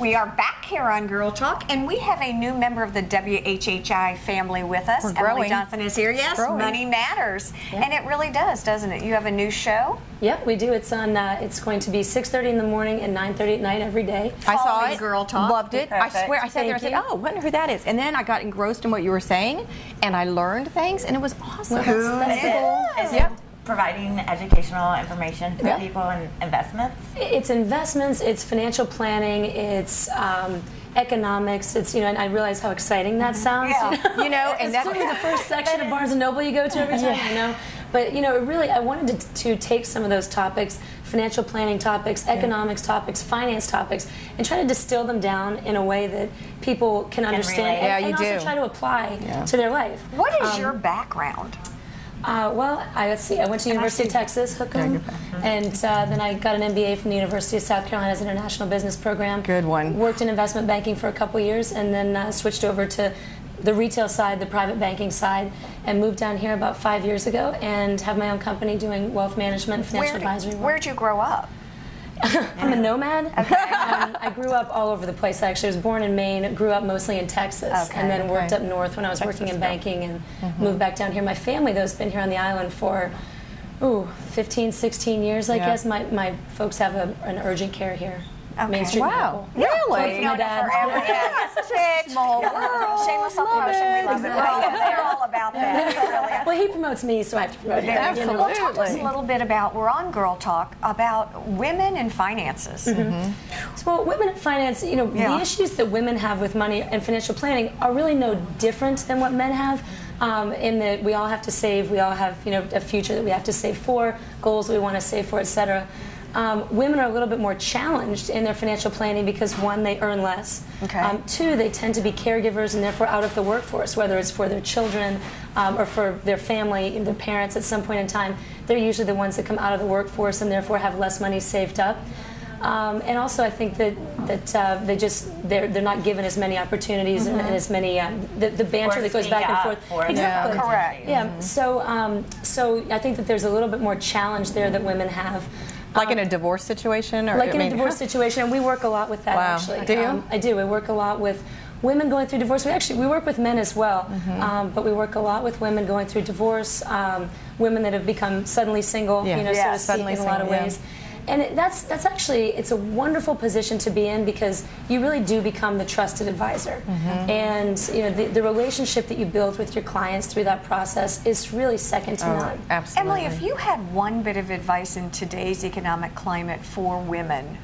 We are back here on Girl Talk, and we have a new member of the WHHI family with us. We're growing. Emily Johnson is here. Yes, Growing. money matters, Yep. and it really does, doesn't it? You have a new show. Yep, we do. It's on. It's going to be 6:30 in the morning and 9:30 at night every day. I saw Following it. Girl Talk. Loved it. I Perfect. swear, I sat there and Thank said, you. "Oh, wonder who that is." And then I got engrossed in what you were saying, and I learned things, and it was awesome. Well, that's the goal. Is Yep. Providing educational information for Yeah. people in investments. It's investments. It's financial planning. It's economics. It's and I realize how exciting that sounds. Yeah. You know, and It's that certainly the first section of Barnes and Noble you go to every time. But it really, I wanted to take some of those topics, financial planning topics, economics topics, finance topics, and try to distill them down in a way that people can understand relate. Yeah, and you also do. try to apply to their life. What is your background? Well, let's see. I went to University of Texas, Hookham, and then I got an MBA from the University of South Carolina's International Business Program. Good one. Worked in investment banking for a couple years, and then switched over to the retail side, the private banking side, and moved down here about 5 years ago, and have my own company doing wealth management, financial advisory work. Where'd you grow up? I'm a nomad. I grew up all over the place. Actually, I was born in Maine, grew up mostly in Texas, and then worked up north when I was working in banking, and moved back down here. My family, though, has been here on the island for 15, 16 years, I guess. My folks have an urgent care here. Main Street Wow. Medical. Really? My dad. Forever. Yes. Small world. Shameless self-promotion. We love it. We're all about that. Really. Well, he promotes me, so I have to promote him. Absolutely. Well, talk to us a little bit about, we're on Girl Talk, about women and finances. Well, women in finance, the issues that women have with money and financial planning are really no different than what men have. In that we all have to save, we all have a future that we have to save for, goals that we want to save for, etc. Women are a little bit more challenged in their financial planning because, one, they earn less. Okay. Two, they tend to be caregivers and therefore out of the workforce, whether it's for their children or for their family, their parents at some point in time. They're usually the ones that come out of the workforce and therefore have less money saved up. And also, I think that they're not given as many opportunities and as many the banter that goes back and forth. Exactly. Yeah. Correct. Yeah. So I think that there's a little bit more challenge there that women have. Like in a divorce situation, or Like in a divorce situation, and we work a lot with that. Wow. Actually, Do you? I do. I work a lot with women going through divorce. We work with men as well, but we work a lot with women going through divorce, women that have become suddenly single, so to speak, in a lot of ways. And that's actually, it's a wonderful position to be in because you really do become the trusted advisor. And the relationship that you build with your clients through that process is really second to none. Absolutely. Emily, if you had one bit of advice in today's economic climate for women,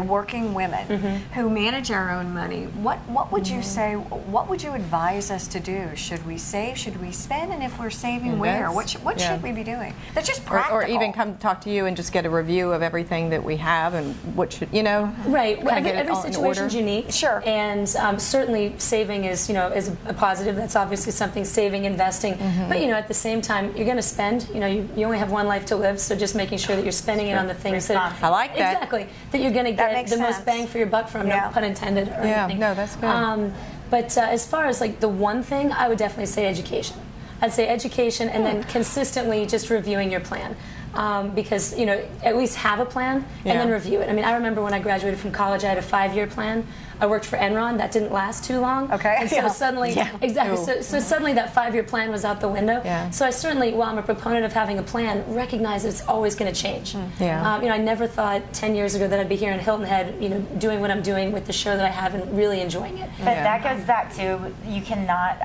working women who manage our own money, what would you say, what would you advise us to do? Should we save? Should we spend? And if we're saving, where? What should we be doing? That's just practical. Or even come talk to you and just get a review of everything that we have and what should, Right. Well, every in situation is order. unique. Sure. And certainly saving is a positive. That's obviously something, saving, investing. But at the same time, you're going to spend. You only have one life to live, so just making sure that you're spending it on the things that I like that. Exactly. That you're going to get the most bang for your buck from. No pun intended or anything. No, that's good. But as far as the one thing, I would definitely say education. I'd say education, and then consistently just reviewing your plan. Because at least have a plan and then review it. I mean, I remember when I graduated from college, I had a 5-year plan. I worked for Enron. That didn't last too long. Okay. And so suddenly, exactly. So suddenly that 5-year plan was out the window. Yeah. So I certainly, while I'm a proponent of having a plan, recognize that it's always going to change. I never thought 10 years ago that I'd be here in Hilton Head, doing what I'm doing with the show that I have and really enjoying it. But that goes back to, you cannot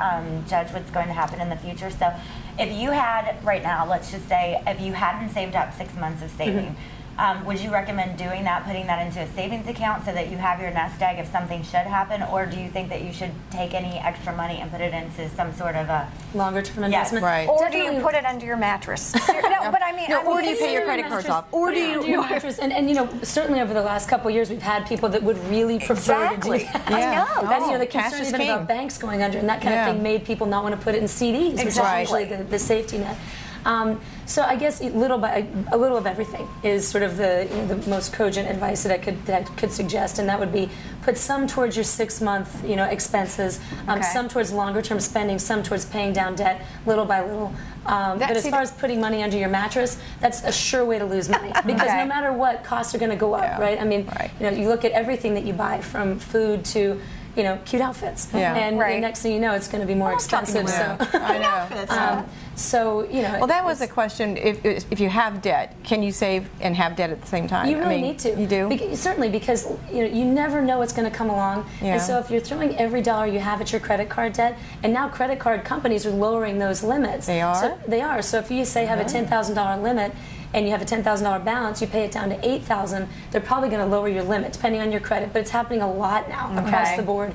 judge what's going to happen in the future. So if you had, right now, let's just say, if you hadn't saved up 6 months of saving, would you recommend doing that, putting that into a savings account so that you have your nest egg if something should happen? Or do you think that you should take any extra money and put it into some sort of a longer term investment? Right. Or do you put it under your mattress? No, but I mean, or do you pay your credit cards off? Or do you mattress? And certainly over the last couple of years, we've had people that would really prefer to do that. I know. That's the cash concern is even king. about banks going under, and that kind of thing made people not want to put it in CDs, which is usually the safety net. So I guess a little of everything is sort of the most cogent advice that I could suggest, and that would be put some towards your 6-month expenses, some towards longer term spending, some towards paying down debt little by little. But as far as putting money under your mattress, that's a sure way to lose money because no matter what, costs are going to go up, right? I mean, you look at everything that you buy, from food to cute outfits, and the next thing you know, it's going to be more expensive. So I know. Well, that was a question. If you have debt, can you save and have debt at the same time? You really need to. You do? Certainly, because you never know what's going to come along. And so if you're throwing every dollar you have at your credit card debt, and now credit card companies are lowering those limits. They are? So they are. So if you say have a $10,000 limit, and you have a $10,000 balance, you pay it down to $8,000, they're probably going to lower your limit depending on your credit, but it's happening a lot now across the board.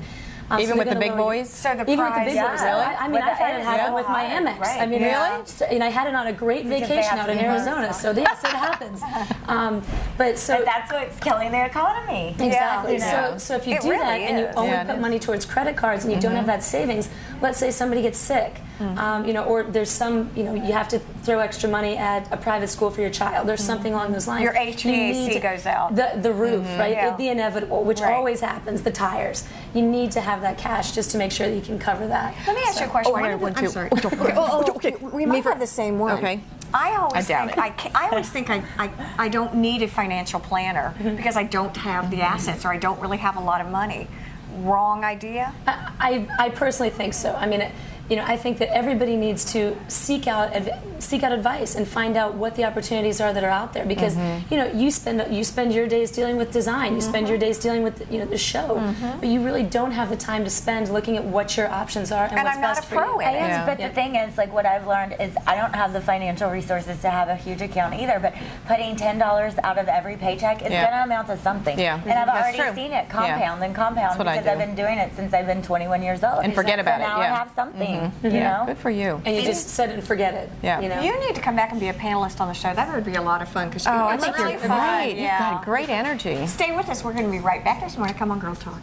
Even with the big boys? So the Even with the big prize, boys. Really? I mean, I've had it happen with my Amex. Right. I mean, really? And I had it on a great vacation out in Arizona. So yes, it happens. But that's what's killing the economy. Exactly. Yeah. So if you do that and you only put money towards credit cards and you don't have that savings, let's say somebody gets sick, or there's some, you have to throw extra money at a private school for your child. There's something along those lines. Your HVAC goes out. The roof, right? The inevitable, which always happens. The tires. You need to have that cash just to make sure that you can cover that. Let me ask you a question. I'm sorry. Okay. We might have the same one. Okay. I always think I don't need a financial planner because I don't have the assets or I don't really have a lot of money. Wrong idea? I personally think so. I mean, I think that everybody needs to seek out advice and find out what the opportunities are that are out there, because you spend your days dealing with design, you spend your days dealing with the show, but you really don't have the time to spend looking at what your options are and what's I'm best not a pro for you. in it. But the thing is, like, what I've learned is I don't have the financial resources to have a huge account either, but putting $10 out of every paycheck is going to amount to something. Yeah. And I've already seen it compound and compound because I've been doing it since I've been 21 years old. And forget about it. Now I have something, you know? Good for you. And you just set it and forget it. Yeah. You need to come back and be a panelist on the show. That would be a lot of fun because I it's think really you're fun. great. You've got great energy. Stay with us. We're going to be right back. There's more to come on Girl Talk.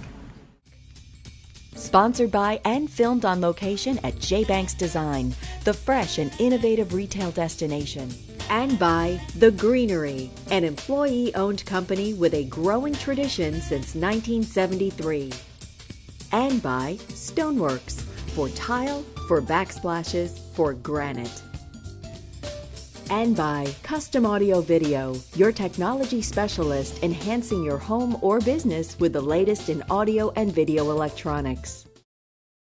Sponsored by and filmed on location at J. Banks Design, the fresh and innovative retail destination. And by The Greenery, an employee-owned company with a growing tradition since 1973. And by Stoneworks, for tile, for backsplashes, for granite. And by Custom Audio Video, your technology specialist enhancing your home or business with the latest in audio and video electronics.